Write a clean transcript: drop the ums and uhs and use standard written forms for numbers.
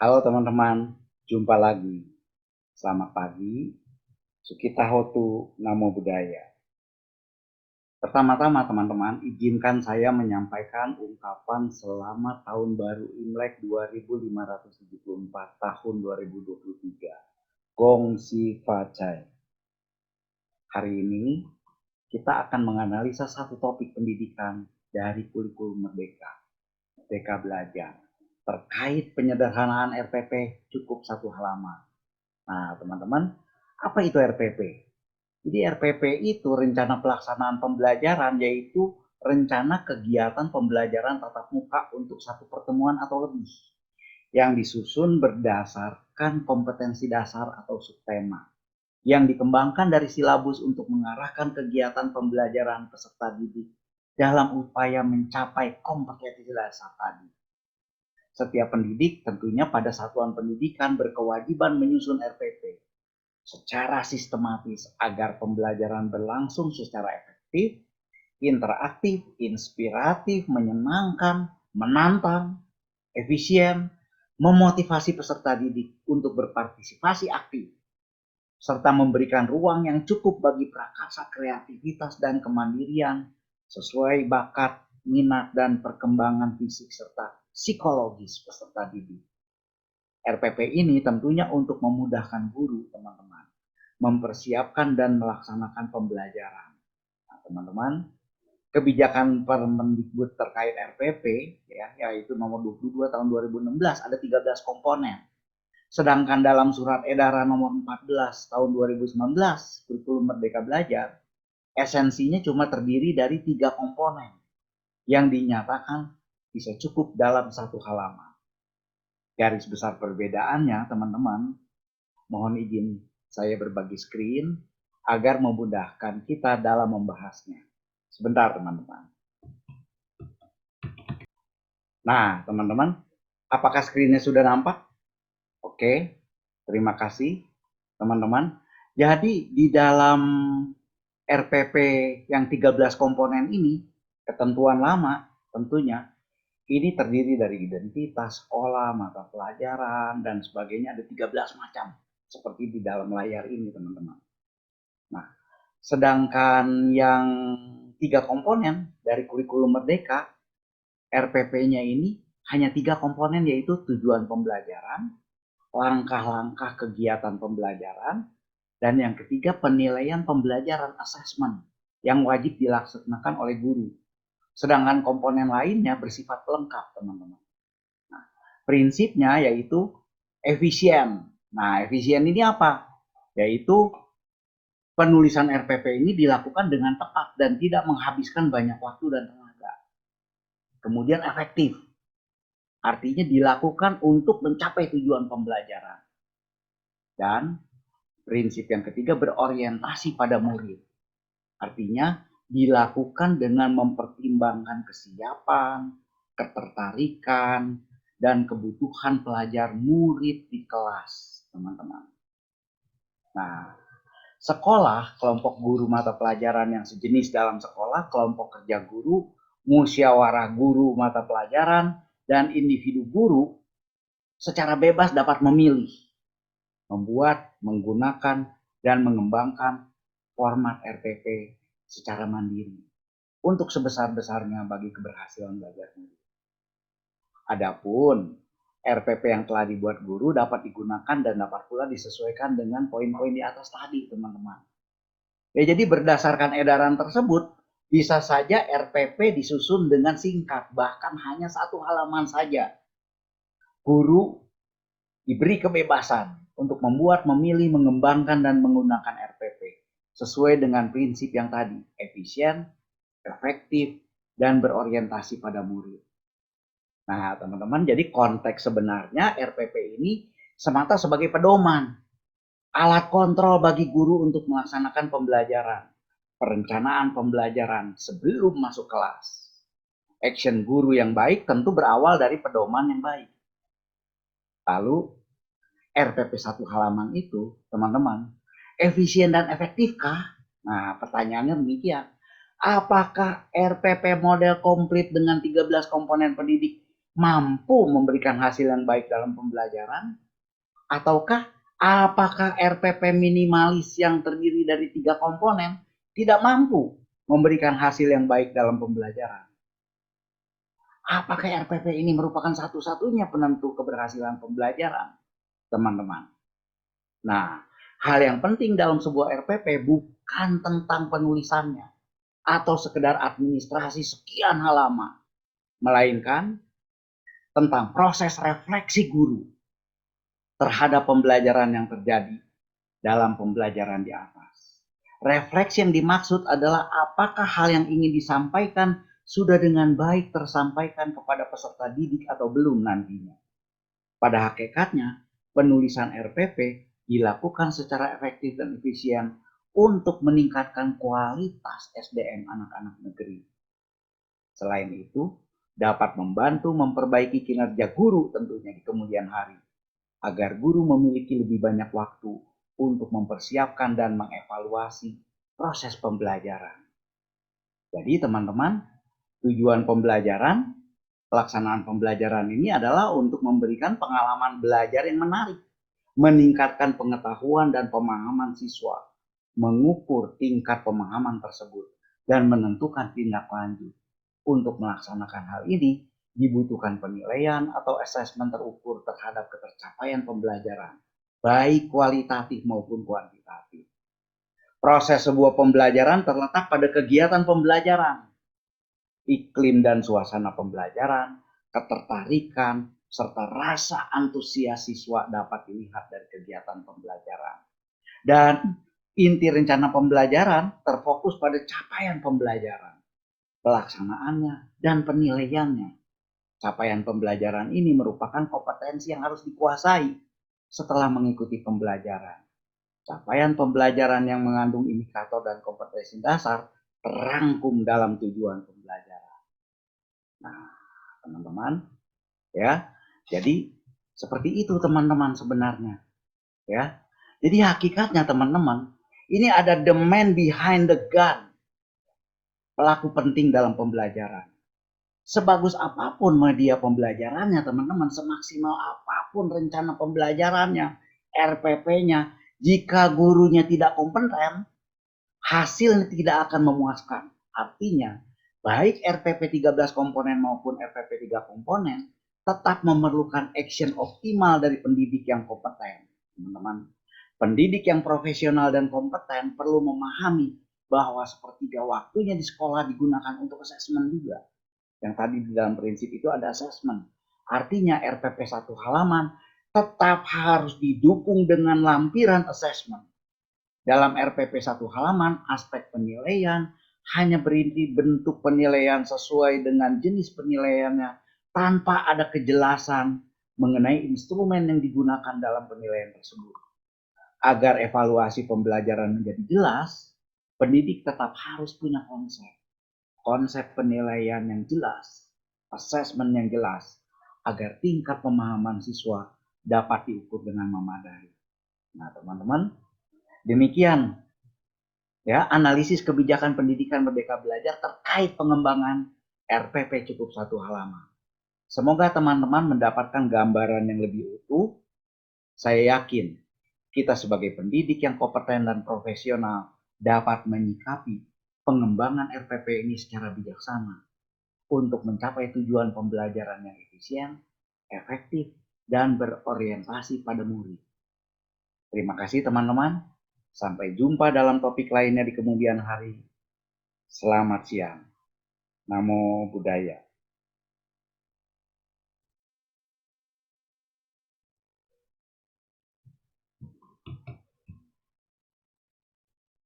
Halo teman-teman, jumpa lagi. Selamat pagi, Sukita Hotu, Namo Buddhaya. Pertama-tama teman-teman, izinkan saya menyampaikan ungkapan selamat tahun baru Imlek 2574 tahun 2023. Gong Si Fa Cai. Hari ini kita akan menganalisa satu topik pendidikan dari kurikulum Merdeka. Merdeka Belajar. Terkait penyederhanaan RPP cukup satu halaman. Nah, teman-teman, apa itu RPP? Jadi RPP itu rencana pelaksanaan pembelajaran, yaitu rencana kegiatan pembelajaran tatap muka untuk satu pertemuan atau lebih, yang disusun berdasarkan kompetensi dasar atau subtema, yang dikembangkan dari silabus untuk mengarahkan kegiatan pembelajaran peserta didik dalam upaya mencapai kompetensi dasar tadi. Setiap pendidik tentunya pada satuan pendidikan berkewajiban menyusun RPP secara sistematis agar pembelajaran berlangsung secara efektif, interaktif, inspiratif, menyenangkan, menantang, efisien, memotivasi peserta didik untuk berpartisipasi aktif, serta memberikan ruang yang cukup bagi prakarsa kreativitas dan kemandirian sesuai bakat, minat, dan perkembangan fisik serta psikologis peserta didik. RPP ini tentunya untuk memudahkan guru, teman-teman, mempersiapkan dan melaksanakan pembelajaran. Nah, teman-teman, kebijakan Permendikbud terkait RPP yaitu nomor 22 tahun 2016 ada 13 komponen. Sedangkan dalam surat edaran nomor 14 tahun 2019 kurikulum Merdeka Belajar, esensinya cuma terdiri dari 3 komponen yang dinyatakan bisa cukup dalam satu halaman. Garis besar perbedaannya, teman-teman, mohon izin saya berbagi screen agar memudahkan kita dalam membahasnya. Sebentar, teman-teman. Nah, teman-teman, apakah screennya sudah nampak? Oke, terima kasih, teman-teman. Jadi, di dalam RPP yang 13 komponen ini, ketentuan lama tentunya, ini terdiri dari identitas, sekolah, mata pelajaran, dan sebagainya. Ada 13 macam, seperti di dalam layar ini, teman-teman. Nah, sedangkan yang 3 komponen dari kurikulum Merdeka, RPP-nya ini hanya 3 komponen, yaitu tujuan pembelajaran, langkah-langkah kegiatan pembelajaran, dan yang ketiga penilaian pembelajaran assessment yang wajib dilaksanakan oleh guru. Sedangkan komponen lainnya bersifat pelengkap, teman-teman. Nah, prinsipnya yaitu efisien. Nah, efisien ini apa? Yaitu penulisan RPP ini dilakukan dengan tepat dan tidak menghabiskan banyak waktu dan tenaga. Kemudian efektif, artinya dilakukan untuk mencapai tujuan pembelajaran. Dan prinsip yang ketiga berorientasi pada murid, artinya dilakukan dengan mempertimbangkan kesiapan, ketertarikan, dan kebutuhan pelajar murid di kelas, teman-teman. Nah, sekolah, kelompok guru mata pelajaran yang sejenis dalam sekolah, kelompok kerja guru, musyawarah guru mata pelajaran, dan individu guru secara bebas dapat memilih, membuat, menggunakan, dan mengembangkan format RPP secara mandiri untuk sebesar-besarnya bagi keberhasilan belajar guru. Adapun RPP yang telah dibuat guru dapat digunakan dan dapat pula disesuaikan dengan poin-poin di atas tadi, teman-teman. Ya, jadi berdasarkan edaran tersebut, bisa saja RPP disusun dengan singkat, bahkan hanya satu halaman saja. Guru diberi kebebasan untuk membuat, memilih, mengembangkan, dan menggunakan RPP sesuai dengan prinsip yang tadi, efisien, efektif, dan berorientasi pada murid. Nah, teman-teman, jadi konteks sebenarnya RPP ini semata sebagai pedoman, alat kontrol bagi guru untuk melaksanakan pembelajaran, perencanaan pembelajaran sebelum masuk kelas. Action guru yang baik tentu berawal dari pedoman yang baik. Lalu, RPP satu halaman itu, teman-teman, efisien dan efektifkah? Nah, pertanyaannya demikian. Apakah RPP model komplit dengan 13 komponen pendidik mampu memberikan hasil yang baik dalam pembelajaran, ataukah apakah RPP minimalis yang terdiri dari 3 komponen tidak mampu memberikan hasil yang baik dalam pembelajaran? Apakah RPP ini merupakan satu-satunya penentu keberhasilan pembelajaran, teman-teman? Nah, hal yang penting dalam sebuah RPP bukan tentang penulisannya atau sekedar administrasi sekian halaman, melainkan tentang proses refleksi guru terhadap pembelajaran yang terjadi dalam pembelajaran di atas. Refleksi yang dimaksud adalah apakah hal yang ingin disampaikan sudah dengan baik tersampaikan kepada peserta didik atau belum nantinya. Pada hakikatnya, penulisan RPP dilakukan secara efektif dan efisien untuk meningkatkan kualitas SDM anak-anak negeri. Selain itu, dapat membantu memperbaiki kinerja guru tentunya di kemudian hari, agar guru memiliki lebih banyak waktu untuk mempersiapkan dan mengevaluasi proses pembelajaran. Jadi teman-teman, tujuan pembelajaran, pelaksanaan pembelajaran ini adalah untuk memberikan pengalaman belajar yang menarik, meningkatkan pengetahuan dan pemahaman siswa, mengukur tingkat pemahaman tersebut, dan menentukan tindak lanjut. Untuk melaksanakan hal ini, dibutuhkan penilaian atau asesmen terukur terhadap ketercapaian pembelajaran, baik kualitatif maupun kuantitatif. Proses sebuah pembelajaran terletak pada kegiatan pembelajaran, iklim dan suasana pembelajaran, ketertarikan, serta rasa antusias siswa dapat dilihat dari kegiatan pembelajaran. Dan inti rencana pembelajaran terfokus pada capaian pembelajaran, pelaksanaannya, dan penilaiannya. Capaian pembelajaran ini merupakan kompetensi yang harus dikuasai setelah mengikuti pembelajaran. Capaian pembelajaran yang mengandung indikator dan kompetensi dasar terangkum dalam tujuan pembelajaran. Nah, teman-teman, ya. Jadi seperti itu teman-teman sebenarnya, ya. Jadi hakikatnya teman-teman, ini ada the man behind the gun. Pelaku penting dalam pembelajaran. Sebagus apapun media pembelajarannya teman-teman, semaksimal apapun rencana pembelajarannya, RPP-nya, jika gurunya tidak kompeten, hasilnya tidak akan memuaskan. Artinya, baik RPP 13 komponen maupun RPP 3 komponen tetap memerlukan action optimal dari pendidik yang kompeten. Teman-teman, pendidik yang profesional dan kompeten perlu memahami bahwa sepertiga waktunya di sekolah digunakan untuk asesmen juga. Yang tadi di dalam prinsip itu ada asesmen. Artinya RPP 1 halaman tetap harus didukung dengan lampiran asesmen. Dalam RPP 1 halaman, aspek penilaian hanya berisi bentuk penilaian sesuai dengan jenis penilaiannya tanpa ada kejelasan mengenai instrumen yang digunakan dalam penilaian tersebut. Agar evaluasi pembelajaran menjadi jelas, pendidik tetap harus punya konsep penilaian yang jelas, asesmen yang jelas, agar tingkat pemahaman siswa dapat diukur dengan memadai. Nah, teman-teman, demikian ya analisis kebijakan pendidikan Merdeka Belajar terkait pengembangan RPP cukup 1 halaman. Semoga teman-teman mendapatkan gambaran yang lebih utuh. Saya yakin kita sebagai pendidik yang kompeten dan profesional dapat menyikapi pengembangan RPP ini secara bijaksana untuk mencapai tujuan pembelajaran yang efisien, efektif, dan berorientasi pada murid. Terima kasih teman-teman. Sampai jumpa dalam topik lainnya di kemudian hari. Selamat siang. Namo Buddhaya.